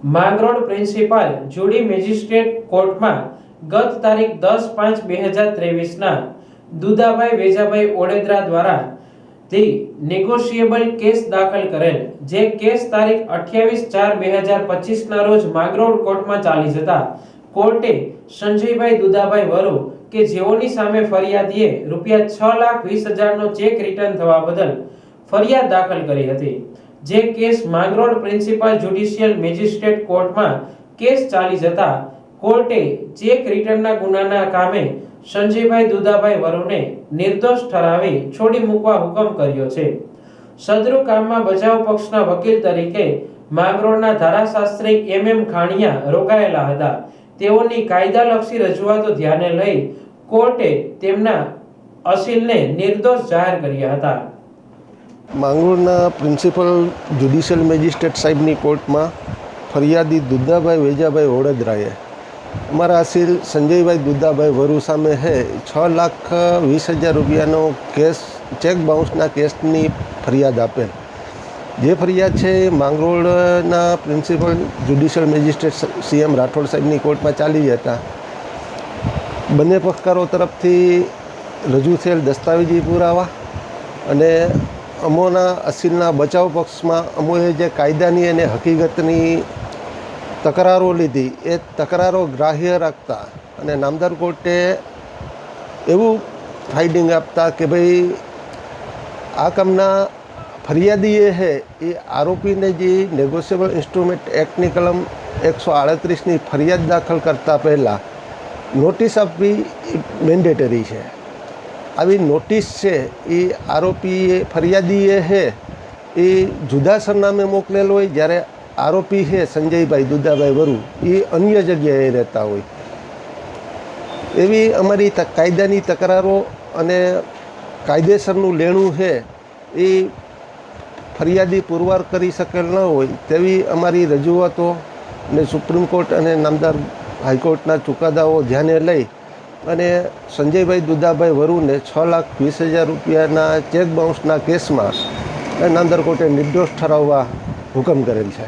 Mangrol principal Judy magistrate કોર્ટમાં ગત તારીખ 10/5/2023 દુદાભાઈ વેજાભાઈ ઓડેદરા દ્વારા ધી નેગોશિયેબલ કેસ દાખલ કરેલ, જે કેસ તારીખ 28/4/2025 રોજ માંગરોળ કોર્ટમાં ચાલી જતા કોર્ટે સંજયભાઈ દુદાભાઈ વરુ કે જેઓની સામે ફરિયાદીએ ₹6,20,000 નો ચેક રિટર્ન થવા બદલ ફરિયાદ દાખલ કરી હતી, જે case Mangrol principal judicial magistrate કોર્ટમાં કેસ ચાલી જતા કોર્ટે ચેક રિટર્નના ગુનાના કામે સંજયભાઈ દુદાભાઈ વરુને નિર્દોષ ઠરાવી છોડી મૂકવા હુકમ કર્યો છે. સદરુ કામમાં બચાવ પક્ષના વકીલ તરીકે માંગરોળના ધારાશાસ્ત્રી MM ખાણિયા રોકાયેલા હતા. તેઓની કાયદાલક્ષી રજૂઆતો ધ્યાને લઈ કોર્ટે તેમના અસીલને નિર્દોષ જાહેર કર્યા હતા. માંગરોળના પ્રિન્સિપલ જ્યુડિશિયલ મેજિસ્ટ્રેટ સાહેબની કોર્ટમાં ફરિયાદી દુદાભાઈ વેજાભાઈ ઓડેદરાએ અમારા અસીલ સંજયભાઈ દુદાભાઈ વરુ સામે હે ₹6,20,000નો કેસ ચેક બાઉન્સના કેસની ફરિયાદ આપેલ. જે ફરિયાદ છે એ માંગરોળના principal judicial magistrate CM Rathod સાહેબની કોર્ટમાં ચાલી જતા બંને પક્ષકારો તરફથી રજૂ થયેલ દસ્તાવેજી પુરાવા અને અમોના અસીલના બચાવ પક્ષમાં અમોએ જે કાયદાની અને હકીકતની તકરારો લીધી એ તકરારો ગ્રાહ્ય રાખતા અને નામદાર કોર્ટે એવું ફાઇન્ડિંગ આપતા કે ભાઈ આ કામના ફરિયાદીએ હે એ આરોપીને જે નેગોશિયેબલ ઇન્સ્ટ્રુમેન્ટ એક્ટની કલમ 138ની ફરિયાદ દાખલ કરતાં પહેલાં નોટિસ આપવી મેન્ડેટરી છે. આવી નોટિસ છે એ આરોપીએ ફરિયાદીએ હે એ જુદા સરનામે મોકલેલ હોય, જ્યારે આરોપી છે સંજયભાઈ દુદાભાઈ વરુ એ અન્ય જગ્યાએ રહેતા હોય. એવી અમારી કાયદાની તકરારો અને કાયદેસરનું લેણું છે એ ફરિયાદી પુરવાર કરી શકેલ ન હોય તેવી અમારી રજૂઆતો ને સુપ્રીમ કોર્ટ અને નામદાર હાઈકોર્ટના ચુકાદાઓ ધ્યાને લઈ અને સંજયભાઈ દુદાભાઈ વરુને ₹6,20,000ના ચેક બાઉન્સના કેસમાં નામદાર કોર્ટે નિર્દોષ ઠરાવવા હુકમ કરેલ છે.